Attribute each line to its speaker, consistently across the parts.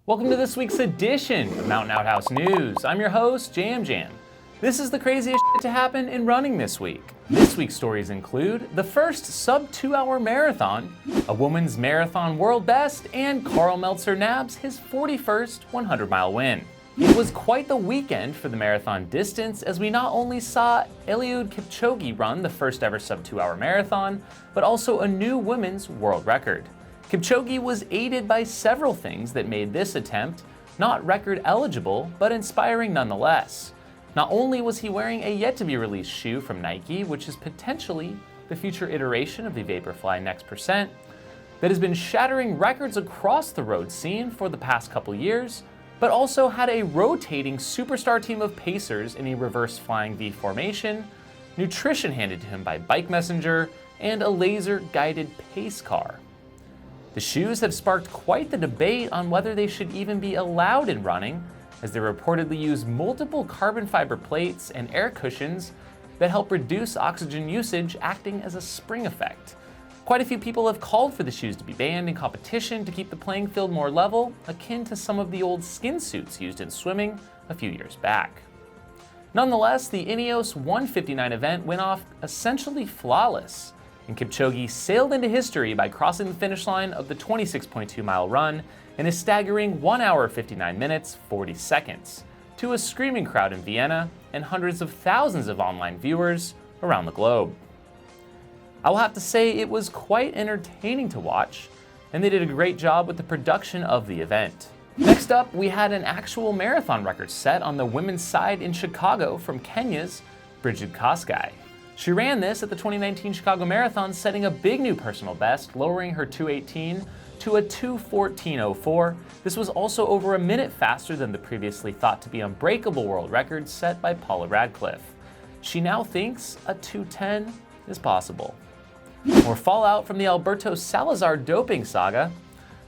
Speaker 1: Welcome to this week's edition of Mountain Outhouse News. I'm your host, Jam Jam. This is the craziest shit to happen in running this week. This week's stories include the first sub 2-hour marathon, a woman's marathon world best, and Karl Meltzer nabs his 41st 100-mile win. It was quite the weekend for the marathon distance, as we not only saw Eliud Kipchoge run the first ever sub 2-hour marathon, but also a new women's world record. Kipchoge was aided by several things that made this attempt not record eligible, but inspiring nonetheless. Not only was he wearing a yet-to-be-released shoe from Nike, which is potentially the future iteration of the Vaporfly Next Percent, that has been shattering records across the road scene for the past couple years, but also had a rotating superstar team of pacers in a reverse flying V formation, nutrition handed to him by Bike Messenger, and a laser-guided pace car. The shoes have sparked quite the debate on whether they should even be allowed in running, as they reportedly use multiple carbon fiber plates and air cushions that help reduce oxygen usage, acting as a spring effect. Quite a few people have called for the shoes to be banned in competition to keep the playing field more level, akin to some of the old skin suits used in swimming a few years back. Nonetheless, the INEOS 159 event went off essentially flawless, and Kipchoge sailed into history by crossing the finish line of the 26.2-mile run in a staggering 1 hour 59 minutes 40 seconds to a screaming crowd in Vienna and hundreds of thousands of online viewers around the globe. I will have to say it was quite entertaining to watch, and they did a great job with the production of the event. Next up, we had an actual marathon record set on the women's side in Chicago from Kenya's Brigid Kosgei. She ran this at the 2019 Chicago Marathon, setting a big new personal best, lowering her 2:18 to a 2:14:04. This was also over a minute faster than the previously thought to be unbreakable world record set by Paula Radcliffe. She now thinks a 2:10 is possible. More fallout from the Alberto Salazar doping saga.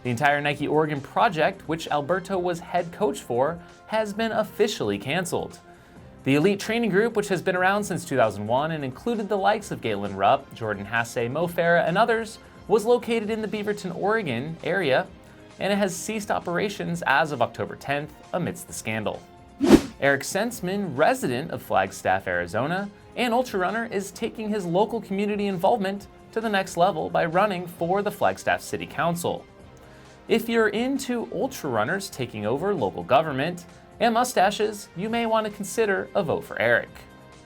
Speaker 1: The entire Nike Oregon project, which Alberto was head coach for, has been officially canceled. The elite training group, which has been around since 2001 and included the likes of Galen Rupp, Jordan Hasse, Mo Farah, and others, was located in the Beaverton, Oregon area, and it has ceased operations as of October 10th amidst the scandal. Eric Senseman, resident of Flagstaff, Arizona, and ultrarunner, is taking his local community involvement to the next level by running for the Flagstaff City Council. If you're into ultrarunners taking over local government and mustaches, you may want to consider a vote for Eric.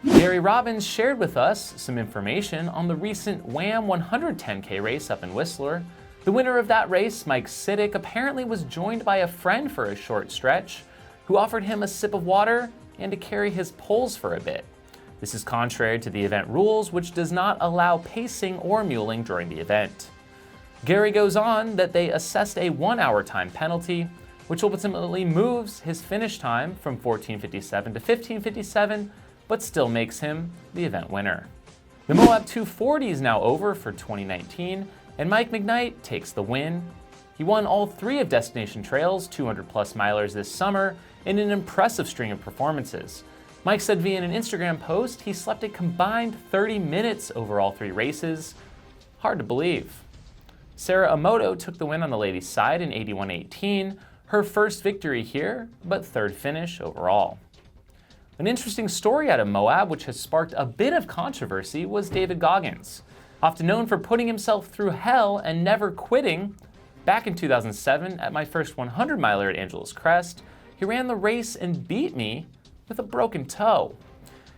Speaker 1: Gary Robbins shared with us some information on the recent Wham 110K race up in Whistler. The winner of that race, Mike Siddick, apparently was joined by a friend for a short stretch who offered him a sip of water and to carry his poles for a bit. This is contrary to the event rules, which does not allow pacing or muling during the event. Gary goes on that they assessed a 1-hour time penalty, which ultimately moves his finish time from 14:57 to 15:57, but still makes him the event winner. The Moab 240 is now over for 2019, and Mike McKnight takes the win. He won all 3 of Destination Trail's 200-plus milers this summer in an impressive string of performances. Mike said via an Instagram post he slept a combined 30 minutes over all 3 races. Hard to believe. Sarah Amoto took the win on the ladies' side in 81:18, her first victory here, but 3rd finish overall. An interesting story out of Moab, which has sparked a bit of controversy, was David Goggins. Often known for putting himself through hell and never quitting, back in 2007 at my first 100-miler at Angeles Crest, he ran the race and beat me with a broken toe.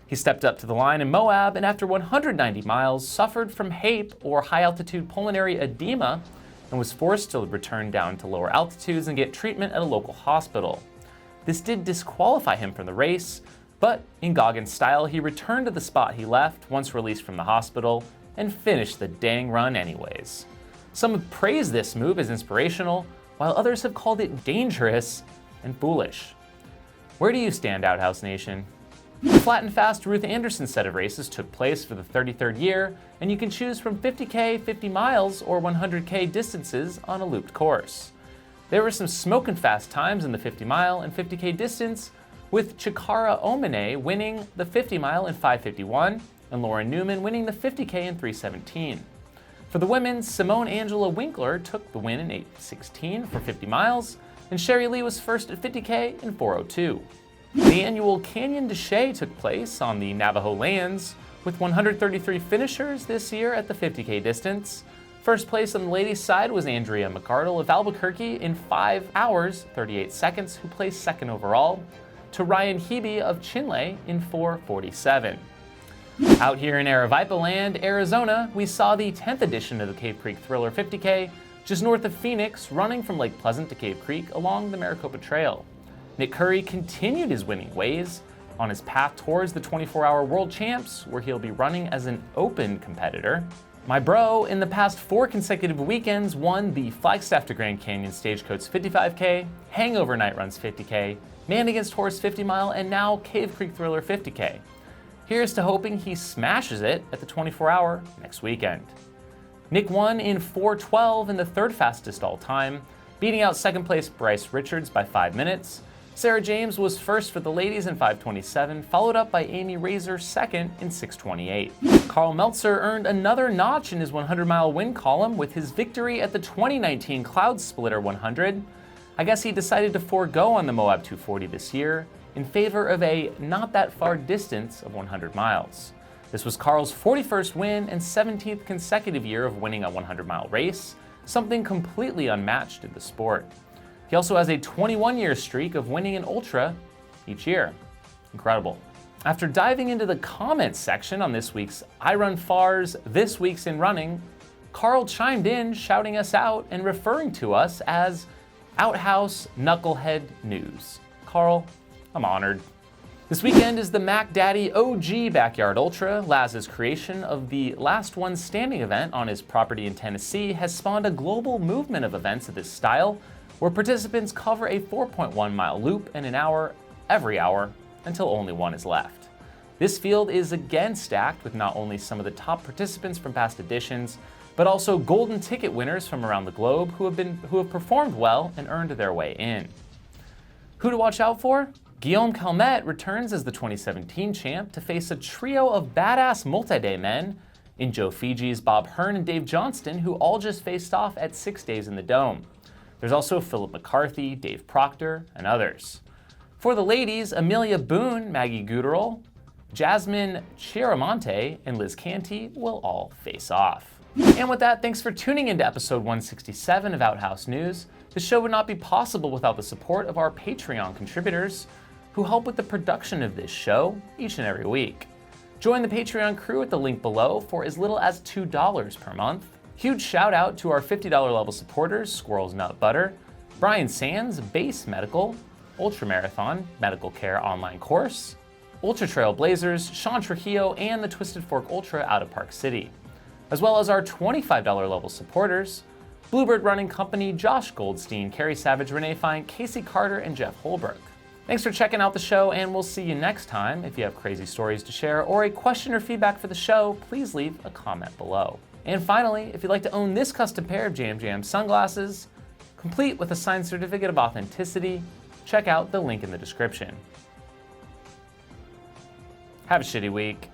Speaker 1: He stepped up to the line in Moab and after 190 miles suffered from HAPE, or high-altitude pulmonary edema, and was forced to return down to lower altitudes and get treatment at a local hospital. This did disqualify him from the race, but in Goggins style, he returned to the spot he left once released from the hospital and finished the dang run anyways. Some have praised this move as inspirational, while others have called it dangerous and foolish. Where do you stand, Outhouse Nation? The Flat and Fast Ruth Anderson set of races took place for the 33rd year, and you can choose from 50K, 50 miles, or 100K distances on a looped course. There were some smoking fast times in the 50-mile and 50K distance, with Chikara Omine winning the 50-mile in 5:51, and Lauren Newman winning the 50K in 3:17. For the women, Simone Angela Winkler took the win in 8:16 for 50 miles, and Sherry Lee was first at 50K in 4:02. The annual Canyon de Chelly took place on the Navajo lands, with 133 finishers this year at the 50K distance. First place on the ladies' side was Andrea McArdle of Albuquerque in 5 hours, 38 seconds, who placed second overall, to Ryan Hebe of Chelly in 4:47. Out here in Aravaipa Land, Arizona, we saw the 10th edition of the Cave Creek Thriller 50K, just north of Phoenix, running from Lake Pleasant to Cave Creek along the Maricopa Trail. Nick Coury continued his winning ways on his path towards the 24-hour World Champs, where he'll be running as an open competitor. My bro, in the past 4 consecutive weekends, won the Flagstaff to Grand Canyon Stagecoach 55K, Hangover Night Runs 50K, Man Against Horse 50 Mile, and now Cave Creek Thriller 50K. Here's to hoping he smashes it at the 24-hour next weekend. Nick won in 4:12 in the 3rd fastest all time, beating out second place Bryce Richards by 5 minutes. Sarah James was first for the ladies in 5:27, followed up by Amy Razor second in 6:28. Karl Meltzer earned another notch in his 100-mile win column with his victory at the 2019 Cloud Splitter 100. I guess he decided to forego on the Moab 240 this year in favor of a not that far distance of 100 miles. This was Karl's 41st win and 17th consecutive year of winning a 100-mile race, something completely unmatched in the sport. He also has a 21-year streak of winning an ultra each year. Incredible. After diving into the comments section on this week's I Run Far's This Week's in Running, Karl chimed in, shouting us out and referring to us as Outhouse Knucklehead News. Karl, I'm honored. This weekend is the Mac Daddy OG Backyard Ultra. Laz's creation of the Last One Standing event on his property in Tennessee has spawned a global movement of events of this style, where participants cover a 4.1-mile loop in an hour every hour until only one is left. This field is again stacked with not only some of the top participants from past editions, but also golden ticket winners from around the globe who have performed well and earned their way in. Who to watch out for? Guillaume Calmette returns as the 2017 champ to face a trio of badass multi-day men in Joe Fiji's Bob Hearn and Dave Johnston, who all just faced off at 6 days in the Dome. There's also Philip McCarthy, Dave Proctor, and others. For the ladies, Amelia Boone, Maggie Guterl, Jasmine Chiaramonte, and Liz Canty will all face off. And with that, thanks for tuning into episode 167 of Outhouse News. The show would not be possible without the support of our Patreon contributors, who help with the production of this show each and every week. Join the Patreon crew at the link below for as little as $2 per month. Huge shout out to our $50 level supporters, Squirrels Nut Butter, Brian Sands, Base Medical, Ultramarathon Medical Care Online Course, Ultra Trail Blazers, Sean Trujillo, and the Twisted Fork Ultra out of Park City, as well as our $25 level supporters, Bluebird Running Company, Josh Goldstein, Carrie Savage, Renee Fine, Casey Carter, and Jeff Holbrook. Thanks for checking out the show, and we'll see you next time. If you have crazy stories to share or a question or feedback for the show, please leave a comment below. And finally, if you'd like to own this custom pair of Jam Jam sunglasses, complete with a signed certificate of authenticity, check out the link in the description. Have a shitty week.